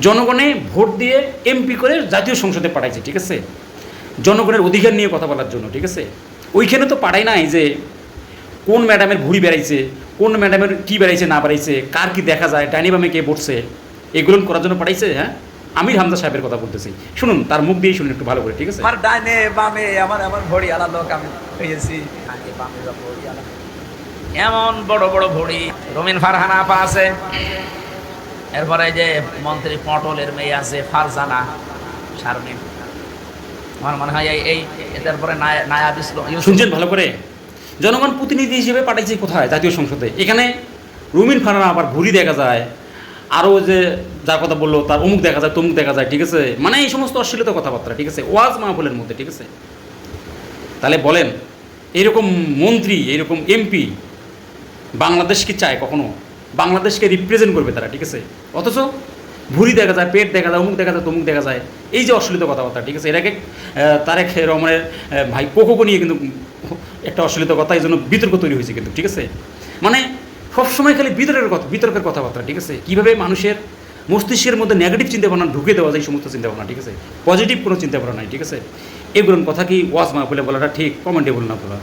জনগণে ভোট দিয়ে এমপি করে জাতীয় সংসদে পাঠাইছে, ঠিক আছে, জনগণের অধিকার নিয়ে কথা বলার জন্য, ঠিক আছে। ওইখানে তো পাঠাই নাই যে কোন ম্যাডামের ভুঁড়ি বেড়াইছে, কোন ম্যাডামের কী বেড়াইছে না বেড়াইছে, কার কি দেখা যায়, ডাইনি বামে কে বসছে, এগুলো করার জন্য পাঠাইছে। হ্যাঁ, আমির হামজা সাহেবের কথা বলতেছি, শুনুন, তার মুখ দিয়েই শুনুন একটু ভালো করে, ঠিক আছে। আমার ডাইনে বামে আমার ভড়ি আলাদা লোক আমি পেয়েছি, ডাইনে বামে ভড়ি আলাদা, এমন বড় বড় ভড়ি। রুমিন ফারহানা আপা আছে, এরপরে যে মন্ত্রী পটলের মেয়ে আছে ফারজানা শারমিন, আমার মনে হয় এই তারপরে নায়াব ইসলাম। শুনছেন ভালো করে, জনগণ প্রতিনিধি হিসেবে পাঠাইছে কোথায়, জাতীয় সংসদে। এখানে রুমিন ফারহানা আবার ভুঁড়ি দেখা যায়, আরও যে যার কথা বললো তার অমুক দেখা যায়, তমুক দেখা যায়, ঠিক আছে, মানে এই সমস্ত অশ্লীল কথাবার্তা, ঠিক আছে, ওয়াজ মাহফিলের মধ্যে, ঠিক আছে। তাহলে বলেন, এইরকম মন্ত্রী, এইরকম এমপি বাংলাদেশ কি চায় কখনো? বাংলাদেশকে রিপ্রেজেন্ট করবে তারা, ঠিক আছে, অথচ ভুঁড়ি দেখা যায়, পেট দেখা যায়, অমুক দেখা যায়, তমুক দেখা যায়, এই যে অশ্লীল কথাবার্তা, ঠিক আছে। এর আগে তারেক রহমানের ভাই কোকোকে নিয়ে কিন্তু একটা অশ্লীল কথা, এই জন্য বিতর্ক তৈরি হয়েছে কিন্তু, ঠিক আছে। মানে সবসময় খালি বিতর্কের কথাবার্তা, ঠিক আছে। কীভাবে মানুষের মস্তিষ্কের মধ্যে নেগেটিভ চিন্তাভাবনা ঢুকে দেওয়া যায়, এই সমস্ত চিন্তাভাবনা, ঠিক আছে, পজিটিভ কোনো চিন্তাভাবনা নাই, ঠিক আছে। এগুলোর কথা কি ওয়াজ মাহফিলে বলাটা ঠিক কমেন্টেবল না বলা।